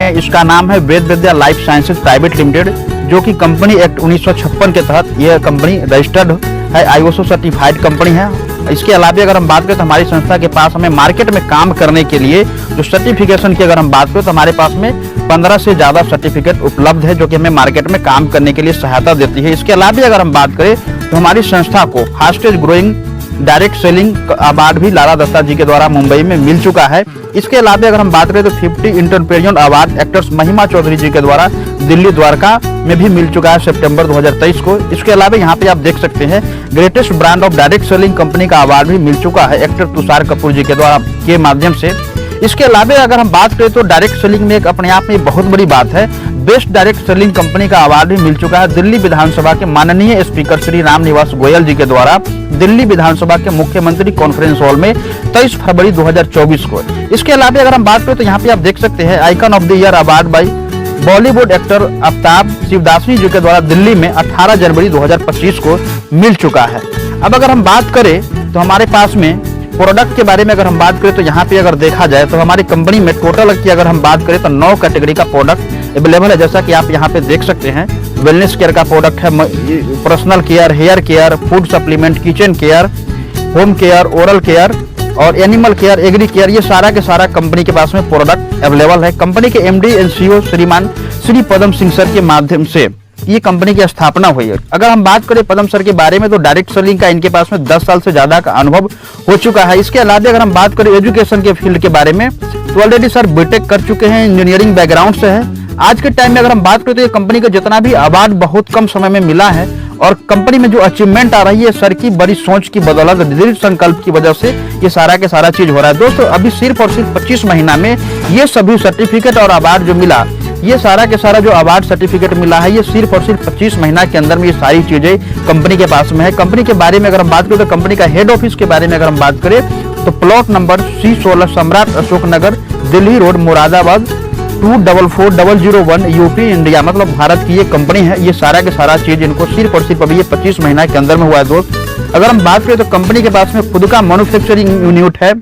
हैं, इसका नाम है वेद विद्या लाइफ साइंसेज प्राइवेट लिमिटेड, जो कि कंपनी एक्ट 1956 के तहत यह कंपनी रजिस्टर्ड है, ISO सर्टिफाइड कंपनी है। इसके अलावा अगर हम बात करें तो हमारी संस्था के पास हमें मार्केट में काम करने के लिए जो सर्टिफिकेशन की अगर हम बात करें तो हमारे पास में 15 से ज़्यादा सर्टिफिकेट उपलब्ध है, जो कि हमें मार्केट में काम करने के लिए सहायता देती है। इसके अलावा अगर हम बात करें तो हमारी संस्था को fastest growing direct selling award भी लाला दत्ता जी के द्वारा मुंबई में मिल चुका है। इसके अलावा अगर हम बात करें तो 50 एंटरप्रेन्योर अवार्ड एक्ट्रेस महिमा चौधरी जी के द्वारा दिल्ली द्वारका में भी मिल चुका है सितंबर 2023 को। इसके अलावा यहाँ पे आप देख सकते हैं greatest brand of direct selling company का अवार्ड भी मिल चुका है एक्टर तुषार कपूर जी के द्वारा के माध्यम से। इसके अलावा अगर हम बात करें तो डायरेक्ट सेलिंग में एक अपने आप में बहुत बड़ी बात है, बेस्ट डायरेक्ट सेलिंग कंपनी का अवार्ड भी मिल चुका है दिल्ली विधानसभा के माननीय स्पीकर श्री राम निवास गोयल जी के द्वारा दिल्ली विधानसभा के मुख्यमंत्री कॉन्फ्रेंस हॉल में 23 फरवरी 2024 को। इसके अलावा अगर हम बात करें तो यहाँ पे आप देख सकते हैं icon of the year award by Bollywood actor Aftab Shivdasani ji के द्वारा दिल्ली में 18 जनवरी 2025 को मिल चुका है। अब अगर हम बात करें तो हमारे पास में प्रोडक्ट के बारे में अगर हम बात करें तो यहाँ पे अगर देखा जाए तो हमारी कंपनी में टोटल की अगर हम बात करें तो 9 कैटेगरी का प्रोडक्ट अवेलेबल है। जैसा कि आप यहाँ पे देख सकते हैं वेलनेस केयर का प्रोडक्ट है, personal care, hair care, food supplement, kitchen care, home care, oral care और एनिमल केयर, एग्री केयर, ये सारा के सारा कंपनी के पास में प्रोडक्ट अवेलेबल है। कंपनी के MD एंड CEO श्रीमान श्री पदम सिंह सर के माध्यम से ये कंपनी की स्थापना हुई है। अगर हम बात करें पदम सर के बारे में तो डायरेक्ट सेलिंग का इनके पास में 10 साल से ज्यादा का अनुभव हो चुका है। इसके अलावा अगर हम बात करें एजुकेशन के फील्ड के बारे में तो ऑलरेडी सर बीटेक कर चुके हैं, इंजीनियरिंग बैकग्राउंड से है। आज के टाइम में अगर हम बात करें तो ये कंपनी का जितना भी अवार्ड बहुत कम समय में मिला है और कंपनी में जो अचीवमेंट आ रही है सर की बड़ी सोच की बदौलत, दृढ़ संकल्प की वजह से ये सारा के सारा चीज हो रहा है। दोस्तों अभी सिर्फ और सिर्फ 25 महीना में ये सभी सर्टिफिकेट और अवार्ड जो मिला, ये सारा के सारा जो अवार्ड सर्टिफिकेट मिला है ये सिर्फ और सिर्फ 25 महीना के अंदर में ये सारी चीजें कंपनी के पास में है। कंपनी के बारे में अगर हम बात करें तो कंपनी का हेड ऑफिस के बारे में अगर हम बात करें तो plot number C16 Samrat Ashok Nagar, Delhi road, Moradabad 244001 UP India, मतलब भारत की ये कंपनी है। ये सारा के सारा चीज इनको सिर्फ और सिर्फ अभी ये 25 महीना के अंदर में हुआ है। दोस्त अगर हम बात करें तो कंपनी के पास में खुद का मैन्युफैक्चरिंग यूनिट है।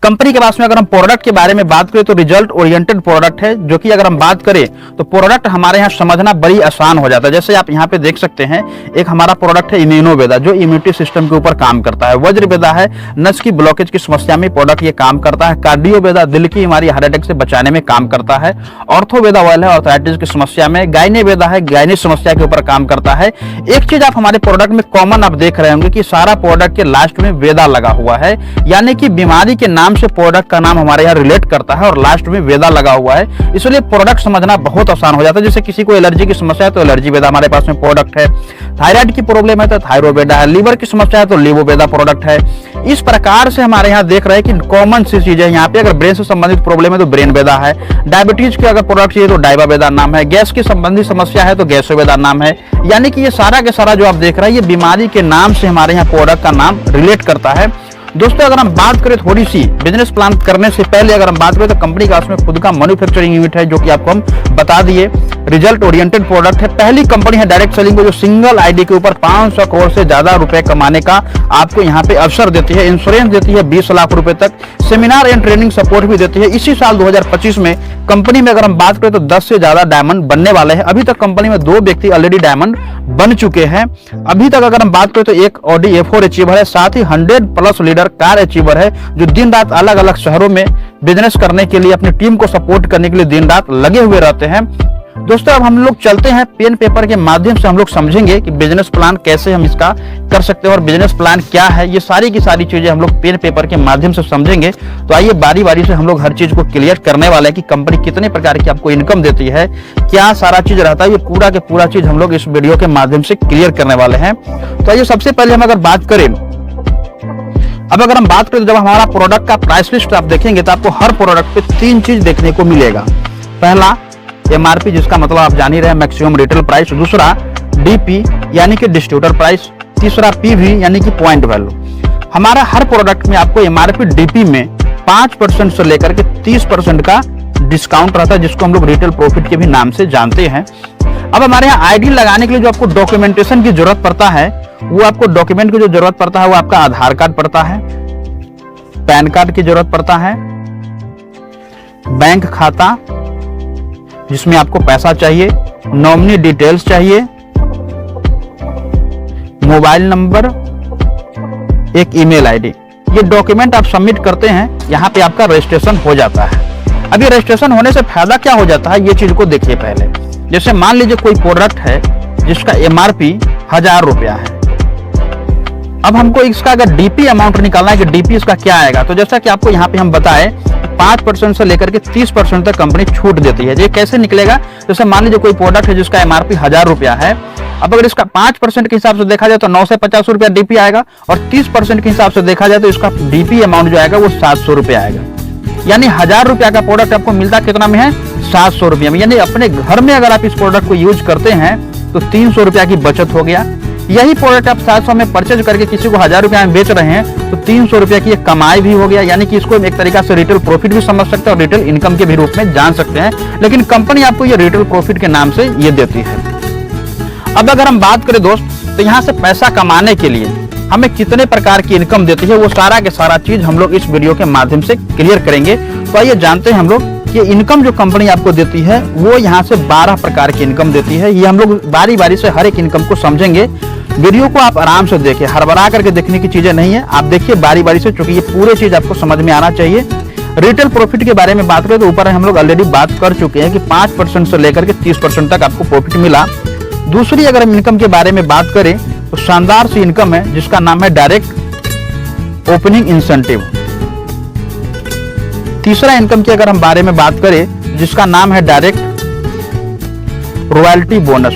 कंपनी के पास में अगर हम प्रोडक्ट के बारे में बात करें तो रिजल्ट ओरिएंटेड प्रोडक्ट है, जो कि अगर हम बात करें तो प्रोडक्ट हमारे यहाँ समझना बड़ी आसान हो जाता है। जैसे आप यहाँ पे देख सकते हैं एक हमारा प्रोडक्ट है इम्यूनोवेदा, जो इम्यूनिटी सिस्टम के ऊपर काम करता है। वज्रवेदा है नस की ब्लॉकेज की समस्या में प्रोडक्ट ये काम करता है। कार्डियोवेदा दिल की हमारी हार्ट अटैक से बचाने में काम करता है। ऑर्थोवेदा ऑयल है आर्थराइटिस की समस्या में। गायनेवेदा है गायनी समस्या के ऊपर काम करता है। एक चीज आप हमारे प्रोडक्ट में कॉमन आप देख रहे होंगे कि सारा प्रोडक्ट के लास्ट में वेदा लगा हुआ है, यानी कि बीमारी के नाम से प्रोडक्ट का नाम हमारे यहाँ रिलेट करता है और लास्ट में वेदा लगा हुआ है, इसलिए प्रोडक्ट समझना बहुत आसान हो जाता है। जैसे किसी को एलर्जी की समस्या है तो एलर्जी वेदा हमारे पास में प्रोडक्ट है। थायराइड की प्रॉब्लम है तो थायरोवेदा है। लीवर की समस्या है तो लीवोवेदा प्रोडक्ट है। इस प्रकार से हमारे यहाँ देख रहे हैं कि कॉमन सी चीजें यहाँ पे। अगर ब्रेन से संबंधित प्रॉब्लम है तो ब्रेन वेदा है। डायबिटीज की अगर प्रोडक्ट चाहिए तो डायबावेदा नाम है। गैस की संबंधित समस्या है तो गैसोवेदा नाम है। यानी कि ये सारा के सारा जो आप देख रहे हैं ये बीमारी के नाम से हमारे यहाँ प्रोडक्ट का नाम रिलेट करता है। दोस्तों अगर हम बात करें थोड़ी सी बिजनेस प्लान करने से पहले अगर हम बात करें तो कंपनी का उसमें खुद का मैन्युफैक्चरिंग यूनिट है, जो कि आपको हम बता दिए। रिजल्ट ओरिएंटेड प्रोडक्ट है। पहली कंपनी है डायरेक्ट सेलिंग को जो सिंगल आईडी के ऊपर 500 करोड़ से ज्यादा रुपए कमाने का आपको यहाँ पे अवसर देती है। इंश्योरेंस देती है 20 लाख रुपए तक। सेमिनार एंड ट्रेनिंग सपोर्ट भी देती है। इसी साल 2025 में कंपनी में अगर हम बात करें तो 10 से ज्यादा डायमंड बनने वाले हैं। अभी तक कंपनी में 2 व्यक्ति ऑलरेडी डायमंड बन चुके हैं। अभी तक अगर हम बात करें तो एक ऑडी A4 अचीवर है, साथ ही 100+ लीडर कार अचीवर है, जो दिन रात अलग अलग शहरों में बिजनेस करने के लिए अपनी टीम को सपोर्ट करने के लिए दिन रात लगे हुए रहते हैं। दोस्तों अब हम लोग चलते हैं पेन पेपर के माध्यम से हम लोग समझेंगे कि बिजनेस प्लान कैसे हम इसका कर सकते हैं और बिजनेस प्लान क्या है। ये सारी की सारी चीजें हम लोग पेन पेपर के माध्यम से समझेंगे। तो आइए बारी बारी से हम लोग हर चीज को क्लियर करने वाले हैं कि कंपनी कितने प्रकार की आपको इनकम देती है, क्या सारा चीज रहता है, ये पूरा के पूरा चीज हम लोग इस वीडियो के माध्यम से क्लियर करने वाले हैं। तो आइए सबसे पहले हम अगर बात करें, अब अगर हम बात करें तो जब हमारा प्रोडक्ट का प्राइस लिस्ट आप देखेंगे तो आपको हर प्रोडक्ट पे 3 चीज देखने को मिलेगा। पहला MRP, जिसका मतलब आप जान ही रहे हैं मैक्सिमम रिटेल प्राइस। दूसरा DP यानी कि डिस्ट्रीब्यूटर प्राइस। तीसरा PV यानी कि पॉइंट वैल्यू। हमारा हर प्रोडक्ट में आपको MRP DP में 5% से लेकर के 30% का डिस्काउंट रहता है, जिसको हम लोग रिटेल प्रॉफिट के भी नाम से जानते हैं। अब हमारे यहाँ आईडी लगाने के लिए जो आपको डॉक्यूमेंटेशन की जरूरत पड़ता है, वो आपको डॉक्यूमेंट की जो जरूरत पड़ता है वो आपका आधार कार्ड पड़ता है, पैन कार्ड की जरूरत पड़ता है, बैंक खाता, जिसमें आपको पैसा चाहिए, नॉमिनी डिटेल्स चाहिए, मोबाइल नंबर, एक ईमेल आईडी। ये डॉक्यूमेंट आप सबमिट करते हैं, यहाँ पे आपका रजिस्ट्रेशन हो जाता है। अब ये रजिस्ट्रेशन होने से फायदा क्या हो जाता है, ये चीज को देखिए पहले। जैसे मान लीजिए कोई प्रोडक्ट है जिसका MRP 1000 रुपया है। अब हमको इसका अगर डीपी अमाउंट निकालना है कि डीपी इसका क्या आएगा, तो जैसा कि आपको यहाँ पे हम बताएं 5% से लेकर के 30% तक कंपनी छूट देती है। ये कैसे निकलेगा, जैसे मान लीजिए कोई प्रोडक्ट है जिसका MRP 1000 रुपया है। अब अगर इसका 5% के हिसाब से देखा जाए तो 9 से 50 रुपया डीपी आएगा, और 30% के हिसाब से देखा जाए तो इसका डीपी अमाउंट जो आएगा वो 700 रुपया आएगा। यानी 1000 रुपया का प्रोडक्ट आपको मिलता कितना में है, 700 रुपया में। यानी अपने घर में अगर आप इस प्रोडक्ट को यूज करते हैं तो 300 रुपया की बचत हो गया। यही प्रोडक्ट आप 700 में परचेज करके किसी को 1000 रुपया में बेच रहे हैं तो 300 रुपया की एक कमाई भी हो गया। यानी कि इसको एक तरीका से रिटेल प्रॉफिट भी समझ सकते हैं और रिटेल इनकम के भी रूप में जान सकते हैं, लेकिन कंपनी आपको ये रिटेल प्रॉफिट के नाम से ये देती है। अब अगर हम बात करें दोस्त, तो यहाँ से पैसा कमाने के लिए हमें कितने प्रकार की इनकम देती है, वो सारा के सारा चीज हम लोग इस वीडियो के माध्यम से क्लियर करेंगे। तो आइए जानते हैं हम लोग कि इनकम जो कंपनी आपको देती है वो यहाँ से 12 प्रकार की इनकम देती है। ये हम लोग बारी बारी से हर एक इनकम को समझेंगे। वीडियो को आप आराम से देखिए, हड़बड़ा करके देखने की चीजें नहीं है, आप देखिए बारी बारी से, क्योंकि ये पूरे चीज आपको समझ में आना चाहिए। रिटेल प्रॉफिट के बारे में बात करें तो ऊपर हम लोग ऑलरेडी बात कर चुके हैं कि 5% से लेकर के 30% तक आपको प्रॉफिट मिला। दूसरी अगर हम इनकम के बारे में बात करें तो शानदार सी इनकम है जिसका नाम है डायरेक्ट ओपनिंग इंसेंटिव। तीसरा इनकम की अगर हम बारे में बात करें जिसका नाम है डायरेक्ट रॉयल्टी बोनस।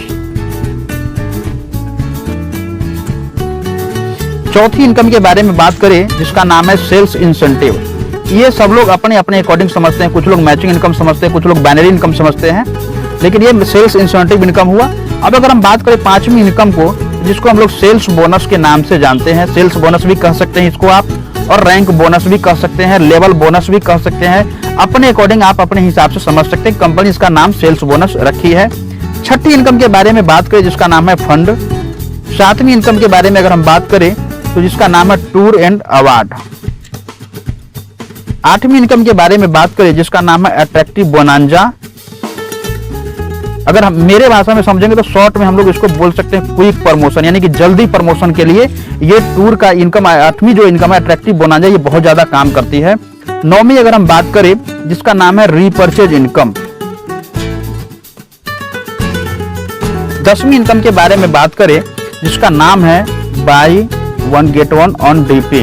चौथी इनकम के बारे में बात करें जिसका नाम है सेल्स इंसेंटिव। ये सब लोग अपने अपने अकॉर्डिंग समझते हैं, कुछ लोग मैचिंग इनकम समझते हैं, कुछ लोग बाइनरी इनकम समझते हैं, लेकिन ये सेल्स इंसेंटिव इनकम हुआ। अब अगर हम बात करें पांचवी इनकम को, जिसको हम लोग सेल्स बोनस के नाम से जानते हैं, सेल्स बोनस भी कह सकते हैं इसको आप, और रैंक बोनस भी कह सकते हैं, लेवल बोनस भी कह सकते हैं, अपने अकॉर्डिंग आप अपने हिसाब से समझ सकते हैं। कंपनी इसका नाम सेल्स बोनस रखी है। छठी इनकम के बारे में बात करें जिसका नाम है फंड। सातवीं इनकम के बारे में अगर हम बात करें तो जिसका नाम है टूर एंड अवार्ड। आठवीं इनकम के बारे में बात करें जिसका नाम है अट्रैक्टिव बोनांजा। अगर हम मेरे भाषा में समझेंगे तो शॉर्ट में हम लोग इसको बोल सकते हैं क्विक प्रमोशन, यानी कि जल्दी प्रमोशन के लिए ये टूर का इनकम, आठवीं जो इनकम है अट्रैक्टिव बोनांजा, ये बहुत ज्यादा काम करती है। नौवीं अगर हम बात करें जिसका नाम है रीपर्चेज इनकम। 10वीं इनकम के बारे में बात करें जिसका नाम है बाई 1 get 1 ऑन डीपी।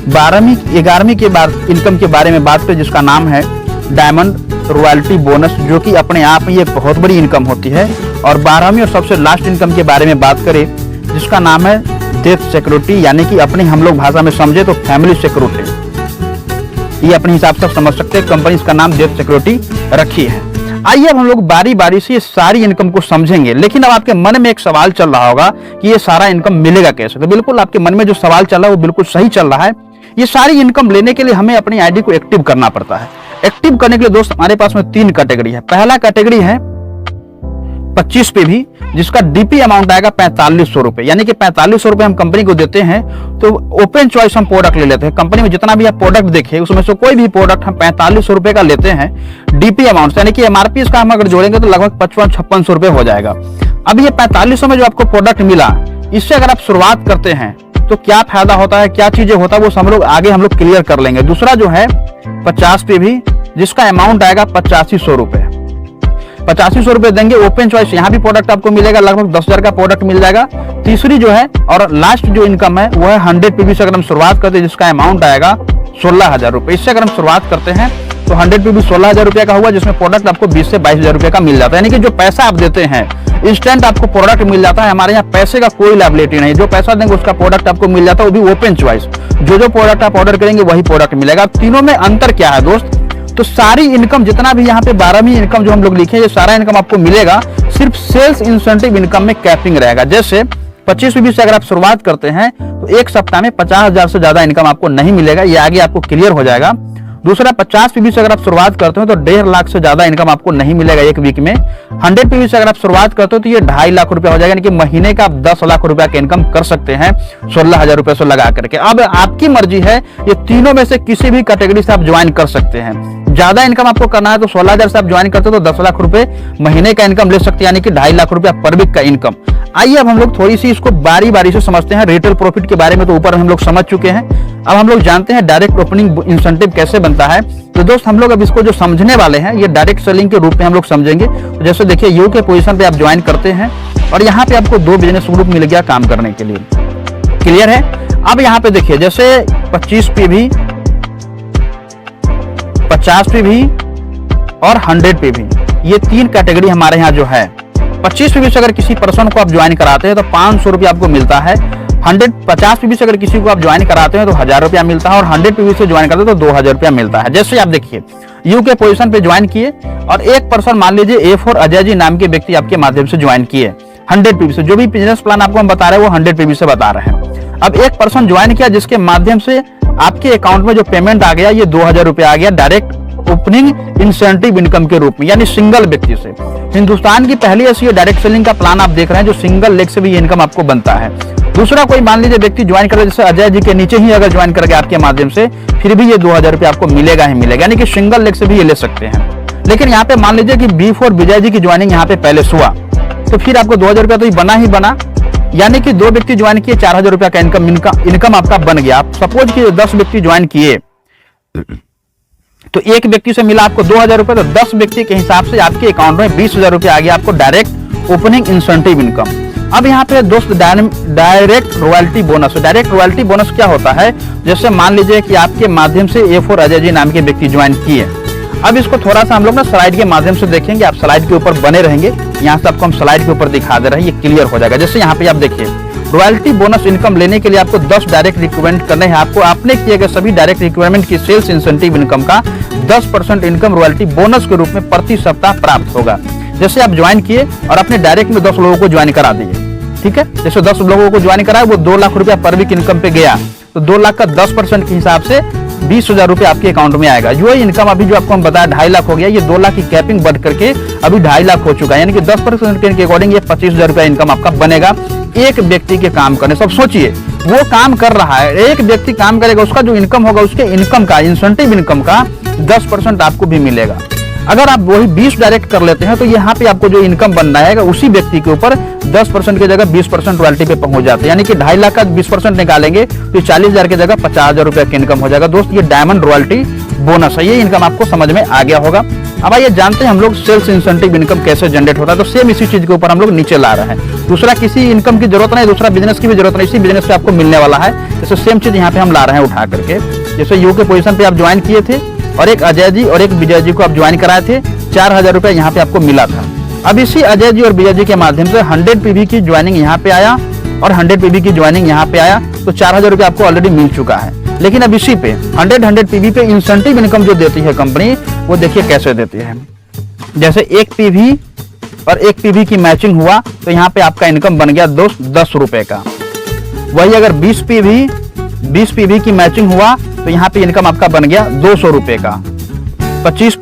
11वीं के बाद इनकम के बारे में बात करें जिसका नाम है डायमंड रॉयल्टी बोनस, जो कि अपने आप में एक बहुत बड़ी इनकम होती है। और 12वीं और सबसे लास्ट इनकम के बारे में बात करें जिसका नाम है डेथ सिक्योरिटी, यानी कि अपनी हम लोग भाषा में समझे तो फैमिली सिक्योरिटी। ये अपने हिसाब से समझ सकते हैं, कंपनी इसका नाम डेथ सिक्योरिटी रखी है। आइए अब हम लोग बारी बारी से ये सारी इनकम को समझेंगे। लेकिन अब आपके मन में एक सवाल चल रहा होगा कि ये सारा इनकम मिलेगा कैसे। तो बिल्कुल आपके मन में जो सवाल चल रहा है वो बिल्कुल सही चल रहा है। ये सारी इनकम लेने के लिए हमें अपनी आईडी को एक्टिव करना पड़ता है। एक्टिव करने के लिए दोस्त हमारे पास में 3 कैटेगरी है। पहला कैटेगरी है 25 पे भी, जिसका डीपी अमाउंट आएगा 4500 रुपए, यानी कि 4500 रुपए हम कंपनी को देते हैं। तो ओपन चॉइस हम प्रोडक्ट ले लेते हैं। कंपनी में जितना भी आप प्रोडक्ट देखे उसमें से कोई भी प्रोडक्ट हम 4500 रुपए का लेते हैं डीपी अमाउंट से, यानी कि एमआरपी इसका हम अगर जोड़ेंगे तो लगभग 55-5600 रुपए हो जाएगा। अब ये 4500 में जो आपको प्रोडक्ट मिला, इससे अगर आप शुरुआत करते हैं तो क्या फायदा होता है, क्या चीजें होता है, वो सब लोग आगे हम लोग क्लियर कर लेंगे। दूसरा जो है 50 पे भी, जिसका अमाउंट आएगा 8500 रुपए। 8500 रुपए देंगे, ओपन चॉइस यहाँ भी प्रोडक्ट आपको मिलेगा, लगभग 10,000 का प्रोडक्ट मिल जाएगा। तीसरी जो है और लास्ट जो इनकम है वो है 100 पीवी से अगर हम शुरुआत करते हैं, जिसका अमाउंट आएगा 16,000 रुपए। इससे अगर हम शुरुआत करते हैं तो 100 पीवी 16,000 रुपए का हुआ, जिसमें प्रोडक्ट आपको 20 से 22,000 रुपए का मिल जाता है। यानी कि जो पैसा आप देते हैं इंस्टेंट आपको प्रोडक्ट मिल जाता है। हमारे यहाँ पैसे का कोई लायबिलिटी नहीं, जो पैसा देंगे उसका प्रोडक्ट आपको मिल जाता है, वो भी ओपन चॉइस। जो प्रोडक्ट आप ऑर्डर करेंगे वही प्रोडक्ट मिलेगा। तीनों में अंतर क्या है दोस्त, तो सारी इनकम जितना भी यहाँ पे 12वीं इनकम जो हम लोग लिखे, ये सारा इनकम आपको मिलेगा, सिर्फ सेल्स इंसेंटिव इनकम में कैपिंग रहेगा। जैसे 25 पीवी से अगर आप शुरुआत करते हैं तो एक सप्ताह में 50,000 से ज्यादा इनकम आपको नहीं मिलेगा, ये आगे आपको क्लियर हो जाएगा। दूसरा 50 पीवी से अगर आप शुरुआत करते हो तो 1.5 लाख से ज्यादा इनकम आपको नहीं मिलेगा एक वीक में। 100 पीवी से अगर आप शुरुआत करते हो तो ये 2.5 लाख रुपया हो जाएगा, यानी कि महीने का आप 10 लाख रुपया का इनकम कर सकते हैं 16,000 रुपए से लगा करके। अब आपकी मर्जी है, ये तीनों में से किसी भी कैटेगरी से आप ज्वाइन कर सकते हैं। ज्यादा इनकम आपको करना है तो 16,000 से आप ज्वाइन करते हो तो 10 लाख रुपए महीने का इनकम ले सकते हैं, यानी कि 2.5 लाख रुपया पर वीक का इनकम। आइए अब हम लोग थोड़ी सी इसको बारी बारी से समझते हैं। रिटेल प्रॉफिट के बारे में तो ऊपर हम लोग समझ चुके हैं, अब हम लोग जानते हैं डायरेक्ट ओपनिंग इंसेंटिव कैसे बनता है। तो दोस्त हम लोग अब इसको जो समझने वाले हैं ये डायरेक्ट सेलिंग के रूप में हम लोग समझेंगे। तो जैसे देखिए यू के पोजीशन पे आप ज्वाइन करते हैं और यहाँ पे आपको 2 बिजनेस ग्रुप मिल गया काम करने के लिए, क्लियर है। अब यहाँ पे देखिए जैसे 25 PV, 50 PV और 100 PV, ये 3 कैटेगरी हमारे यहाँ जो है। 25 PV से अगर किसी पर्सन को आप ज्वाइन कराते हैं तो 500 रुपया आपको मिलता है। 50 PV से अगर किसी को आप ज्वाइन कराते हैं तो 1000 रुपया मिलता है और 100 PV से ज्वाइन करते हैं तो 2000 रुपया मिलता है। जैसे आप देखिए यू के पोजीशन पे ज्वाइन किए और एक पर्सन मान लीजिए A4 अजय जी नाम के व्यक्ति आपके माध्यम से ज्वाइन किए 100 PV से। जो भी बिजनेस प्लान आपको हम बता रहे हैं वो 100 PV से बता रहे हैं। अब एक पर्सन ज्वाइन किया जिसके माध्यम से आपके अकाउंट में जो पेमेंट आ गया ये 2000 रुपया आ गया डायरेक्ट ओपनिंग इंसेंटिव इनकम के रूप में, यानी सिंगल व्यक्ति से। हिंदुस्तान की पहली ऐसी डायरेक्ट सेलिंग का प्लान आप देख रहे हैं जो सिंगल लेग से भी इनकम आपको बनता है। दूसरा कोई मान लीजिए व्यक्ति ज्वाइन करे जैसे अजय जी के नीचे ही अगर ज्वाइन करके आपके माध्यम से, फिर भी ये 2000 रुपया आपको मिलेगा ही मिलेगा, यानी कि सिंगल लेग से भी ये ले सकते हैं। लेकिन यहाँ पे मान लीजिए कि B4 विजय जी की ज्वाइनिंग यहाँ पे पहले हुआ तो फिर आपको 2000 रुपया तो बना ही बना, यानी कि 2 व्यक्ति ज्वाइन किए 4000 रुपया का इनकम आपका बन गया। आप सपोज कि 10 व्यक्ति ज्वाइन किए तो एक व्यक्ति से मिला आपको 2000 रुपए, तो 10 व्यक्ति के हिसाब से आपके अकाउंट में 20,000 रुपया आ गया आपको डायरेक्ट ओपनिंग इंसेंटिव इनकम। अब यहाँ पे दोस्त direct royalty bonus. Direct royalty bonus क्या होता है, जैसे मान लीजिए कि आपके माध्यम से A4 अजय जी नाम के व्यक्ति ज्वाइन किए। अब इसको थोड़ा सा हम लोग ना स्लाइड के माध्यम से देखेंगे, आप स्लाइड के ऊपर बने रहेंगे, यहाँ से आपको हम स्लाइड के ऊपर दिखा दे रहे हैं, ये क्लियर हो जाएगा। जैसे यहाँ पे आप देखिए रॉयल्टी बोनस इनकम लेने के लिए आपको 10 डायरेक्ट रिक्वायरमेंट करने हैं। आपको आपने किए गए सभी डायरेक्ट रिक्वायरमेंट की सेल्स इंसेंटिव इनकम का 10% इनकम रॉयल्टी बोनस के रूप में प्रति सप्ताह प्राप्त होगा। जैसे आप ज्वाइन किए और अपने डायरेक्ट में 10 लोगों को ज्वाइन करा दिए, ठीक है। जैसे 10 लोगों को ज्वाइन कराया वो 2 लाख रुपया पर वीक इनकम पे गया, तो 2 लाख का 10% के हिसाब से 20,000 रुपया आपके अकाउंट में आएगा। जो इनकम अभी जो आपको हम बताया 2.5 लाख हो गया, ये 2 लाख की कैपिंग बढ़ करके अभी 2.5 लाख हो चुका है, यानी कि 10% के अकॉर्डिंग ये 25,000 रुपया इनकम आपका बनेगा एक व्यक्ति के काम करने। सब सोचिए वो काम कर रहा है, एक व्यक्ति काम करेगा, उसका जो इनकम होगा उसके इनकम का इंसेंटिव इनकम का 10% आपको भी मिलेगा। अगर आप वही 20 डायरेक्ट कर लेते हैं तो यहाँ पे आपको जो इनकम बनना है उसी व्यक्ति के ऊपर 10% की जगह 20% रॉयल्टी पे पहुंच जाते हैं, यानी कि 2.5 लाख का 20% निकालेंगे तो 40,000 की जगह 50,000 रुपया का इनकम हो जाएगा। दोस्त ये डायमंड रॉयल्टी बोनस है, ये इनकम आपको समझ में आ गया होगा। अब आइए जानते हैं हम लोग सेल्स इंसेंटिव इनकम कैसे जनरेट होता है। तो सेम इसी चीज के ऊपर हम लोग नीचे ला रहे हैं, दूसरा किसी इनकम की जरूरत नहीं, दूसरा बिजनेस की भी जरूरत नहीं, इसी बिजनेस पे आपको मिलने वाला है। जैसे सेम चीज यहाँ पे हम ला रहे हैं उठा करके। जैसे यू के पोजीशन पे आप ज्वाइन किए थे और एक अजय जी और एक विजय जी को आप ज्वाइन कराए थे, 4000 रुपया यहाँ पे आपको मिला था। अब इसी अजय जी और विजय जी के माध्यम से 100 PV की ज्वाइनिंग यहाँ पे आया और 100 PV की ज्वाइनिंग यहाँ पे आया, तो 4000 रुपया आपको ऑलरेडी मिल चुका है। लेकिन अब इसी पे 100 PV पे इंसेंटिव इनकम जो देती है कंपनी, वो देखिए कैसे देती है। जैसे 1 PV और 1 PV की मैचिंग हुआ तो यहाँ पे आपका इनकम बन गया 10 रुपए का। वही अगर 20 PV की मैचिंग हुआ तो यहाँ पे इनकम आपका बन गया 200 रुपए का। 25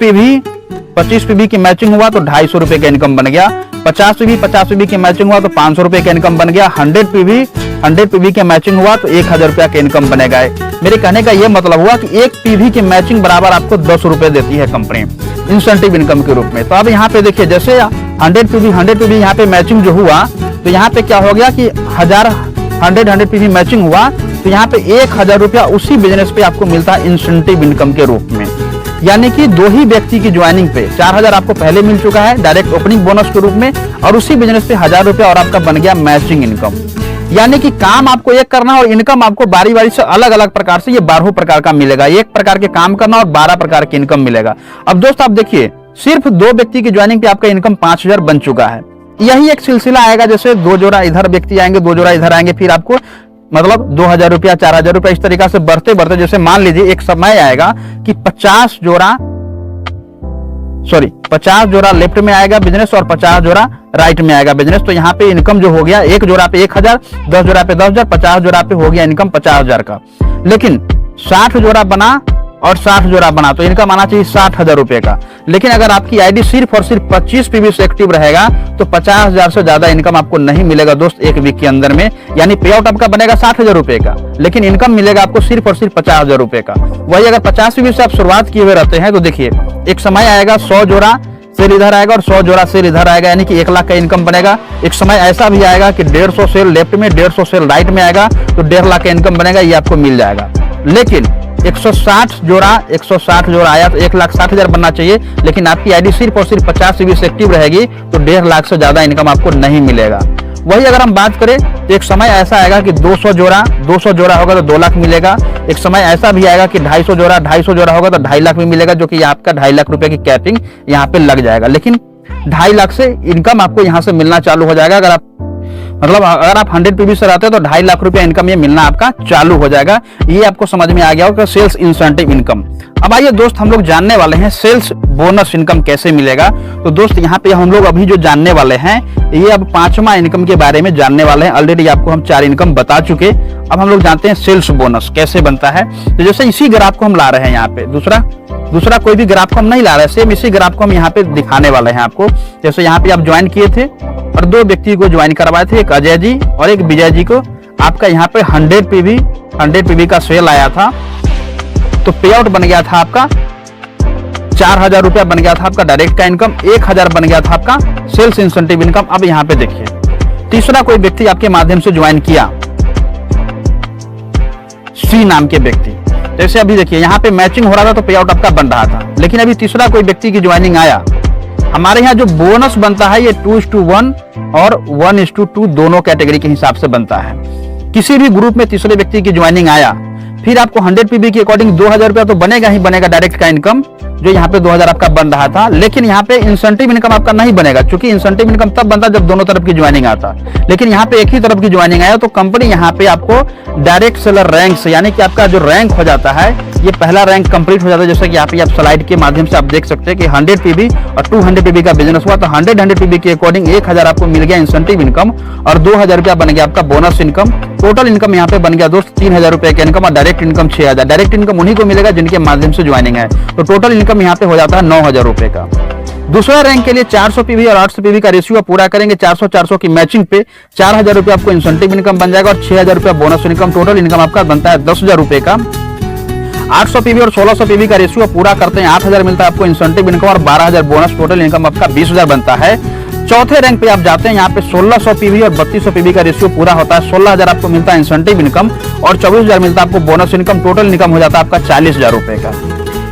PV की मैचिंग हुआ तो 250 रुपए का इनकम बन गया। 50 PV की मैचिंग हुआ तो 500 रुपए का इनकम बन गया। 100 PV की मैचिंग हुआ तो 1000 रुपया का इनकम बनेगा। मेरे कहने का यह मतलब हुआ कि 1 PV की मैचिंग बराबर आपको 10 रुपए देती है कंपनी इंसेंटिव इनकम के रूप में। तो अब यहाँ पे देखिए जैसे 100 PV यहाँ पे मैचिंग जो हुआ तो यहाँ पे क्या हो गया कि 100 PV मैचिंग हुआ तो यहाँ पे 1000 रुपया उसी बिजनेस पे आपको मिलता है इंसेंटिव इनकम के रूप में। यानी कि 2 ही व्यक्ति की ज्वाइनिंग पे 4000 आपको पहले मिल चुका है डायरेक्ट ओपनिंग बोनस के रूप में, और उसी बिजनेस पे 1000 रुपया और आपका बन गया मैचिंग इनकम। यानी कि काम आपको एक करना और इनकम आपको बारी बारी से अलग अलग प्रकार से, ये 12 प्रकार का मिलेगा। एक प्रकार के काम करना और 12 प्रकार की इनकम मिलेगा। अब दोस्त आप देखिए सिर्फ 2 व्यक्ति की ज्वाइनिंग पे आपका इनकम 5000 बन चुका है। यही एक सिलसिला आएगा, जैसे 2 जोड़ा इधर व्यक्ति आएंगे, 2 जोड़ा इधर आएंगे, फिर आपको मतलब 2000 रुपया 4000 रुपया इस तरीका से बढ़ते बढ़ते, जैसे मान लीजिए एक समय आएगा कि 50 जोड़ा लेफ्ट में आएगा बिजनेस और 50 जोड़ा राइट में आएगा बिजनेस। तो यहाँ पे इनकम जो हो गया 1 जोड़ा पे 1000, 10 जोड़ा पे 10,000, 50 जोड़ा पे हो गया इनकम 50,000 का। लेकिन 60 जोड़ा बना और 60 जोड़ा बना तो इनकम आना चाहिए 60,000 रुपए का। लेकिन अगर आपकी आईडी सिर्फ और सिर्फ 25 पीवी से एक्टिव रहेगा तो 50,000 से ज्यादा इनकम आपको नहीं मिलेगा दोस्त एक वीक के अंदर में। यानी पे आउट आपका बनेगा 60,000 रुपए का, लेकिन इनकम मिलेगा आपको सिर्फ और सिर्फ 50,000 रुपए का। वही अगर 50 पीवी से आप शुरुआत किए हुए रहते हैं तो देखिए एक समय आएगा 100 जोड़ा सेल इधर आएगा और 100 जोड़ा सेल इधर आएगा, यानी कि 1 लाख का इनकम बनेगा। एक समय ऐसा भी आएगा कि 150 सेल लेफ्ट में 150 सेल राइट में आएगा तो 1.5 लाख का इनकम बनेगा, ये आपको मिल जाएगा। लेकिन 160 जोड़ा आया तो 1,60,000 बनना चाहिए, लेकिन आपकी आईडी सिर्फ और सिर्फ 50 सीवी से एक्टिव रहेगी तो 1.5 लाख से ज्यादा इनकम आपको नहीं मिलेगा। वही अगर हम बात करें तो एक समय ऐसा आएगा कि 200 जोड़ा होगा तो 2 लाख मिलेगा। एक समय ऐसा भी आएगा कि 250 जोड़ा होगा तो 2.5 लाख भी मिलेगा, जो कि आपका 2.5 लाख रुपए की कैपिंग यहाँ पे लग जाएगा। लेकिन 2.5 लाख से इनकम आपको यहाँ से मिलना चालू हो जाएगा। अगर आप 100 पीवी से रहते हो तो 2.5 लाख रुपया इनकम ये मिलना आपका चालू हो जाएगा। ये आपको समझ में आ गया होगा सेल्स इंसेंटिव इनकम। अब आइए दोस्त हम लोग जानने वाले हैं सेल्स बोनस इनकम कैसे मिलेगा। तो दोस्त यहाँ पे हम लोग अभी जो जानने वाले हैं ये अब 5वां इनकम के बारे में जानने वाले हैं। ऑलरेडी आपको हम 4 इनकम बता चुके, अब हम लोग जानते हैं सेल्स बोनस कैसे बनता है। तो जैसे इसी ग्राफ को हम ला रहे हैं यहाँ पे, दूसरा कोई भी ग्राफ को हम नहीं ला रहे, सेम इसी ग्राफ को हम यहाँ पे दिखाने वाले हैं आपको। जैसे यहाँ पे आप ज्वाइन किए थे और 2 व्यक्ति को ज्वाइन करवाए थे, एक अजय जी और एक विजय जी को। आपका यहाँ पे 100 पीवी का सेल आया था तो पे आउट बन गया था आपका 4,000 रुपया बन गया था आपका डायरेक्ट का इनकम, 1,000 बन गया था आपका सेल्स इंसेंटिव इनकम। अब यहाँ पे देखिए तीसरा कोई व्यक्ति आपके माध्यम से ज्वाइन किया, सी नाम के व्यक्ति। जैसे अभी देखिए यहाँ पे मैचिंग हो रहा था तो पे आउट आपका बन रहा था, लेकिन अभी तीसरा कोई व्यक्ति की ज्वाइनिंग आया। हमारे यहाँ जो बोनस बनता है ये 2:1 और 1:2 दोनों कैटेगरी के हिसाब से बनता है। किसी भी ग्रुप में तीसरे व्यक्ति की ज्वाइनिंग आया फिर आपको 100 पीवी के अकॉर्डिंग 2,000 रुपया तो बनेगा ही बनेगा डायरेक्ट का इनकम, जो यहाँ पे 2,000 आपका बन रहा था। लेकिन यहाँ पे इंसेंटिव इनकम आपका नहीं बनेगा, क्योंकि इंसेंटिव इनकम तब बनता जब दोनों तरफ की ज्वाइनिंग आता। लेकिन यहाँ पे एक ही तरफ की ज्वाइनिंग आया तो कंपनी यहाँ पे आपको डायरेक्ट सेलर रैंक से, यानी कि आपका जो रैंक हो जाता है ये पहला रैंक कंप्लीट हो जाता है। जैसे कि यहाँ पे आप स्लाइड के माध्यम से आप देख सकते हैं कि 100 पीवी और 200 पीवी का बिजनेस हुआ तो 100 पीवी के अकॉर्डिंग 1,000 आपको मिल गया इंसेंटिव इनकम और 2,000 रुपया बन गया आपका बोनस इनकम। टोटल इनकम यहाँ पे बन गया दोस्त 3,000 रुपए का इनकम और डायरेक्ट इनकम 6,000। डायरेक्ट इनकम उन्हीं को मिलेगा जिनके माध्यम से ज्वाइनिंग है, तो टोटल इनकम यहाँ पे हो जाता है 9,000 रुपए का। दूसरा रैंक के लिए 400 पीवी और 800 पीवी का रेशियो पूरा करेंगे 400 की मैचिंग पे 4,000 रुपए आपको इंसेंटिव इनकम बन जाएगा और 6,000 रुपया बोनस इनकम। टोटल इनकम आपका बनता है 10,000 रुपए का। 800 पीवी और 1600 पीवी का रेशियो पूरा करते हैं 8,000 मिलता है आपको इंसेंटिव इनकम और 12,000 बोनस। टोटल इनकम आपका 20,000 बनता है। चौथे रैंक पे आप जाते हैं, यहाँ पे 1600 पीवी और 3200 पीवी का रेशियो पूरा होता है। 16,000 आपको मिलता है इंसेंटिव इनकम और 24,000 मिलता है आपको बोनस इनकम। टोटल इनकम हो जाता है आपका 40,000 रुपए का।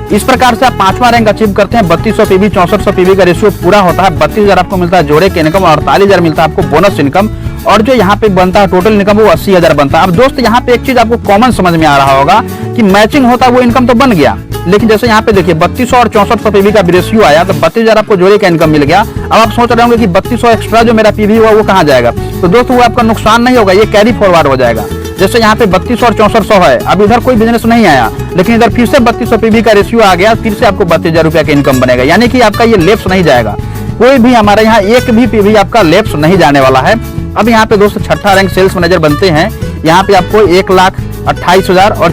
इस प्रकार से आप 5वां रैंक अचीव करते हैं। 3200 पीवी 6400 पीवी का रेशियो पूरा होता है। 32,000 आपको मिलता है जोड़े के इनकम और 48,000 मिलता है आपको बोनस इनकम और जो यहाँ पे बनता है टोटल इनकम वो 80,000 बनता है। अब दोस्त यहाँ पे एक चीज आपको कॉमन समझ में आ रहा होगा कि मैचिंग होता है वो इनकम तो बन गया, लेकिन जैसे यहाँ पे देखिए 3200 और 6400 पीवी का रेशियो आया तो 32,000 आपको जोड़े का इनकम मिल गया। अब आप सोच रहे होंगे कि 3200 एक्स्ट्रा जो मेरा पीवी हुआ वो कहाँ जाएगा, तो दोस्तों वो आपका नुकसान नहीं होगा, ये कैरी फॉरवर्ड हो जाएगा। जैसे यहाँ पे 3200 और 6400 है, अब इधर कोई बिजनेस नहीं आया लेकिन इधर फिर से 3200 पीवी का रेशियो आ गया, फिर से आपको 32,000 रुपया का इनकम बनेगा, यानी कि आपका ये लेप्स नहीं जाएगा। कोई भी हमारे यहाँ एक भी पीवी आपका लेप्स नहीं जाने वाला है। अब यहाँ पे दोस्तों 6ठा रैंक सेल्स मैनेजर बनते हैं। यहाँ पे आपको 1,28,000 और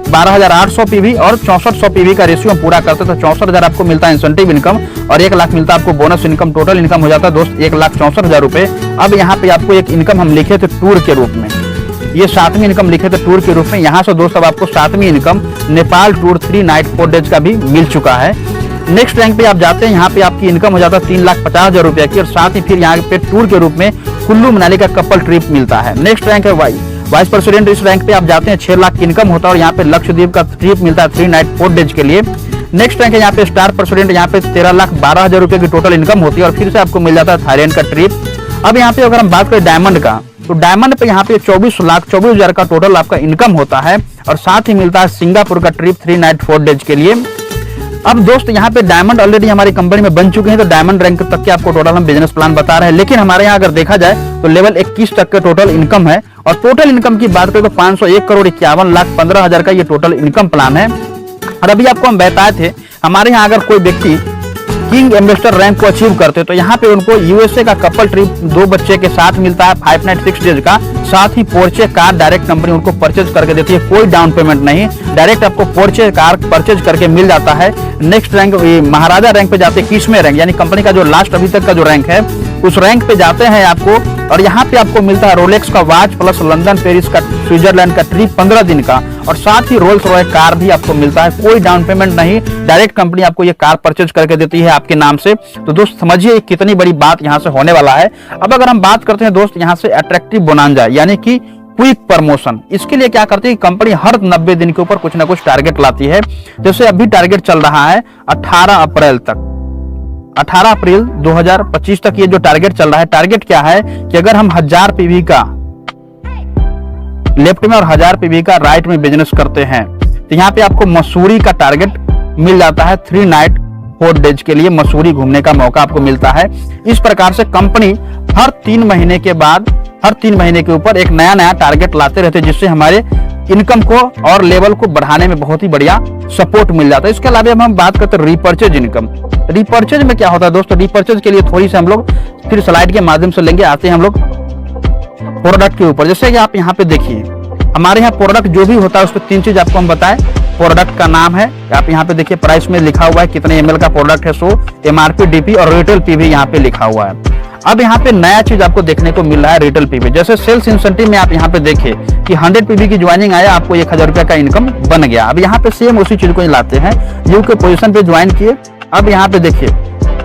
12,800 पीवी और 6400 पीवी का रेशियो पूरा करते तो 64,000 आपको मिलता है इंसेंटिव इनकम और 1 लाख मिलता है आपको बोनस इनकम। टोटल इनकम हो जाता है दोस्त 1,64,000 रुपए। अब यहाँ पे आपको एक इनकम हम लिखे थे टूर के रूप में, ये 7वीं इनकम लिखे थे टूर के रूप में। यहाँ से दोस्त अब आपको 7वीं income Nepal tour 3 night 4 days का भी मिल चुका है। नेक्स्ट रैंक पे आप जाते हैं, यहाँ पे आपकी इनकम हो जाता है 3,50,000 रुपया की और साथ ही फिर यहाँ पे टूर के रूप में कुल्लू मनाली का कपल ट्रिप मिलता है। नेक्स्ट रैंक है वाइस प्रेसिडेंट। इस रैंक पे आप जाते हैं 6 लाख की इनकम होता है और यहाँ पे लक्षद्वीप का ट्रिप मिलता है 3 नाइट 4 डेज के लिए। नेक्स्ट रैंक है यहाँ पे स्टार प्रेसिडेंट, यहाँ पे 13,12,000 रुपए की टोटल इनकम होती है और फिर से आपको मिल जाता है थाईलैंड का ट्रिप। अब यहाँ पे अगर हम बात करें डायमंड का, तो डायमंड पे यहाँ पे 24,24,000 का टोटल आपका इनकम होता है और साथ ही मिलता है सिंगापुर का ट्रिप 3 नाइट 4 डेज के लिए। अब दोस्त यहाँ पे डायमंड ऑलरेडी हमारी कंपनी में बन चुके हैं, तो डायमंड रैंक तक के आपको टोटल हम बिजनेस प्लान बता रहे हैं। लेकिन हमारे यहाँ अगर देखा जाए तो लेवल 21 तक के टोटल इनकम है और टोटल इनकम की बात करें तो 501,51,15,000 का ये टोटल इनकम प्लान है। और अभी आपको हम बताए थे हमारे यहाँ अगर कोई व्यक्ति किंग एम्बेसडर रैंक को अचीव करते हैं। तो यहाँ पे उनको यूएसए का कपल ट्रिप 2 बच्चे के साथ मिलता है 5 नाइट 6 डेज का। साथ ही पोर्चे कार डायरेक्ट कंपनी उनको परचेज करके देती है, कोई डाउन पेमेंट नहीं, डायरेक्ट आपको पोर्चे कार परचेज करके मिल जाता है। नेक्स्ट रैंक महाराजा रैंक पे जाते हैं, 21वें रैंक, यानी कंपनी का जो लास्ट अभी तक का जो रैंक है उस रैंक पे जाते हैं आपको। और यहाँ पे आपको मिलता है रोलेक्स का वॉच प्लस लंदन पेरिस का स्विट्जरलैंड का ट्रिप 15 दिन का, और साथ ही रोल्स रॉय कार भी आपको मिलता है, कोई डाउन पेमेंट नहीं, डायरेक्ट कंपनी आपको ये कार परचेज करके देती है आपके नाम से। तो दोस्त समझिए कितनी बड़ी बात यहाँ से होने वाला है। अब अगर हम बात करते हैं दोस्त यहाँ से अट्रैक्टिव बोनांजा यानी कि क्विक प्रमोशन, इसके लिए क्या करती है कंपनी हर 90 दिन के ऊपर कुछ ना कुछ टारगेट लाती है। जैसे अभी टारगेट चल रहा है 18 अप्रैल तक, 18 अप्रैल 2025 तक ये जो टारगेट चल रहा है। टारगेट क्या है कि अगर हम 1000 पीवी का लेफ्ट में और 1000 पीवी का राइट में बिजनेस करते हैं तो यहाँ पे आपको मसूरी का टारगेट मिल जाता है 3 नाइट 4 डेज के लिए मसूरी घूमने का मौका आपको मिलता है। इस प्रकार से कंपनी हर 3 महीने के बाद हर 3 महीने के ऊपर एक नया नया टारगेट लाते रहते हैं, जिससे हमारे इनकम को और लेवल को बढ़ाने में बहुत ही बढ़िया सपोर्ट मिल जाता है। इसके अलावा हम बात करते हैं रिपर्चेज इनकम। रिपर्चेज में क्या होता है दोस्तों, रिपर्चेज के लिए थोड़ी सी हम लोग फिर स्लाइड के माध्यम से लेंगे, आते हैं हम लोग प्रोडक्ट के ऊपर। जैसे कि आप यहाँ पे देखिए हमारे यहाँ प्रोडक्ट जो भी होता है उस पर 3 चीज आपको हम बताएं। प्रोडक्ट का नाम है, आप यहाँ पे देखिए प्राइस में लिखा हुआ है कितने ml का प्रोडक्ट है, सो एमआरपी डीपी और रिटेल पीवी यहाँ पे लिखा हुआ है। अब यहाँ पे नया चीज आपको देखने को मिल रहा है रिटेल पीवी। जैसे सेल्स इंसेंटिव में आप यहाँ पे देखिए कि 100 पीवी की ज्वाइनिंग आया, आपको 1000 रुपया का इनकम बन गया। अब यहाँ पे सेम उसी चीज को लाते हैं, यू के पोजीशन पे ज्वाइन किए। अब यहाँ पे देखिए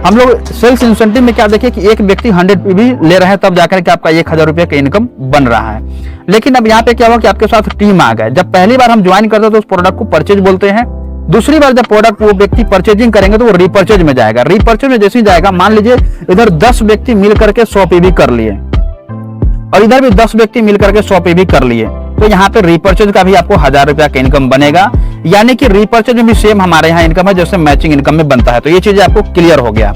हम लोग सेल्स इंसेंटिव में क्या देखिए कि एक व्यक्ति 100 पीवी ले रहा है तब जाकर के आपका 1000 रुपया का इनकम बन रहा है। लेकिन अब यहाँ पे क्या हुआ कि आपके साथ टीम आ गए। जब पहली बार हम ज्वाइन करते हैं तो उस प्रोडक्ट को परचेज बोलते हैं। दूसरी बार जब प्रोडक्ट वो व्यक्ति परचेजिंग करेंगे तो वो रिपर्चेज में जाएगा। रिपर्चेज में जैसे ही जाएगा, मान लीजिए इधर 10 व्यक्ति मिल करके 100 पीवी कर लिए और इधर भी 10 व्यक्ति मिल करके 100 पीवी कर लिए, तो यहाँ पे रिपर्चेज का भी आपको 1000 रुपया का इनकम बनेगा। यानी कि रिपर्चेज में भी सेम हमारे यहाँ इनकम है जैसे मैचिंग इनकम में बनता है। तो ये चीज आपको क्लियर हो गया।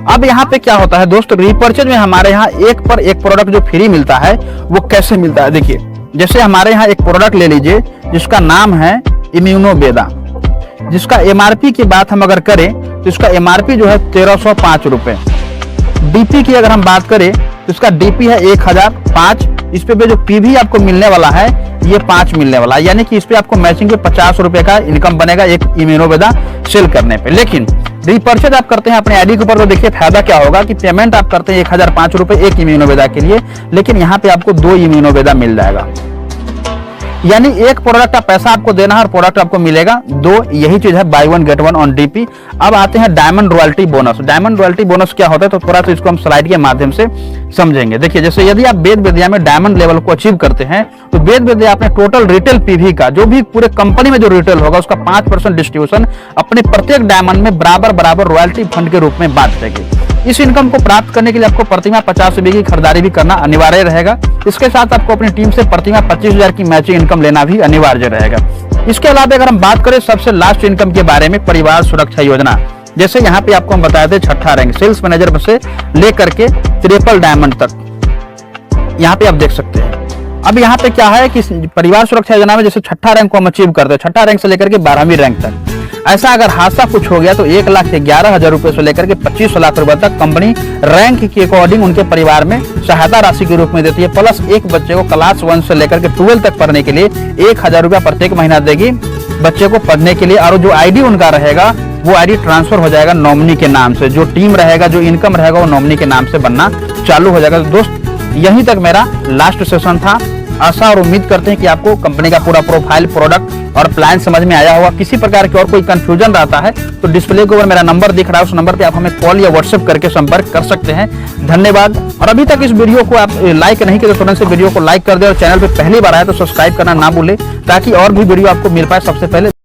अब यहाँ पे क्या होता है दोस्त, रिपर्चेज में हमारे यहाँ एक पर एक प्रोडक्ट जो फ्री मिलता है वो कैसे मिलता है देखिए। जैसे हमारे यहाँ एक प्रोडक्ट ले लीजिए जिसका नाम है इम्यूनोवेदा, जिसका एमआरपी की बात हम अगर करें तो इसका एमआरपी जो है 1305 रुपए। डीपी की अगर हम बात करें तो इसका डीपी है 1005। इस पे जो पीवी आपको मिलने वाला है ये 5 मिलने वाला है, यानी कि इस पे आपको मैचिंग पे 50 रुपए का इनकम बनेगा एक इम्यूनोवेदा सेल करने पे। लेकिन रिपर्चेज आप करते हैं अपने आईडी के ऊपर तो देखिए फायदा क्या होगा कि पेमेंट आप करते हैं 1005 रुपए एक इम्यूनोवेदा के लिए, लेकिन यहाँ पे आपको 2 इम्यूनोवेदा मिल जाएगा। यानी एक प्रोडक्ट का पैसा आपको देना है और प्रोडक्ट आपको मिलेगा 2। यही चीज है बाय 1 गेट 1 ऑन डीपी। अब आते हैं diamond royalty bonus. Diamond royalty bonus क्या होता है तो थोड़ा सा इसको हम स्लाइड के माध्यम से समझेंगे। देखिए जैसे यदि आप वेद विद्या में डायमंड लेवल को अचीव करते हैं तो वेद विद्या अपने टोटल रिटेल पीवी का जो भी पूरे कंपनी में जो रिटेल होगा उसका 5% डिस्ट्रीब्यूशन अपने प्रत्येक डायमंड में बराबर बराबर रॉयल्टी फंड के रूप में बांट देगी। इस इनकम को प्राप्त करने के लिए आपको प्रतिमा 50 रुपए की खरीदारी भी करना अनिवार्य रहेगा। इसके साथ आपको अपनी टीम से प्रतिमा 25,000 की मैचिंग इनकम लेना भी अनिवार्य रहेगा। इसके अलावा अगर हम बात करें सबसे लास्ट इनकम के बारे में, परिवार सुरक्षा योजना, जैसे यहाँ पे आपको हम बताए थे 6ठा रैंक सेल्स मैनेजर से लेकर के ट्रिपल डायमंड तक यहाँ पे आप देख सकते हैं। अब यहाँ पे क्या है कि परिवार सुरक्षा योजना में जैसे 6ठा रैंक को हम अचीव करते हैं, 6ठा रैंक से लेकर के 12वीं रैंक तक। ऐसा अगर हादसा कुछ हो गया तो 1,11,000 रुपए से लेकर के 25 लाख रुपए तक कंपनी रैंक के अकॉर्डिंग उनके परिवार में सहायता राशि के रूप में देती है। प्लस एक बच्चे को क्लास 1 से लेकर के 12 तक पढ़ने के लिए 1,000 रुपया प्रत्येक महीना देगी बच्चे को पढ़ने के लिए। और जो आईडी उनका रहेगा वो आईडी ट्रांसफर हो जाएगा नॉमिनी के नाम से। जो टीम रहेगा, जो इनकम रहेगा वो नॉमिनी के नाम से बनना चालू हो जाएगा। तो दोस्त यहीं तक मेरा लास्ट सेशन था। आशा और उम्मीद करते हैं कि आपको कंपनी का पूरा प्रोफाइल, प्रोडक्ट और प्लान समझ में आया होगा। किसी प्रकार की और कोई कंफ्यूजन रहता है तो डिस्प्ले के ऊपर मेरा नंबर दिख रहा है, उस नंबर पे आप हमें कॉल या व्हाट्सएप करके संपर्क कर सकते हैं। धन्यवाद। और अभी तक इस वीडियो को आप लाइक नहीं किए तो तुरंत से वीडियो को लाइक कर दे और चैनल पे पहली बार आए तो सब्सक्राइब करना ना भूले ताकि और भी वीडियो आपको मिल पाए सबसे पहले।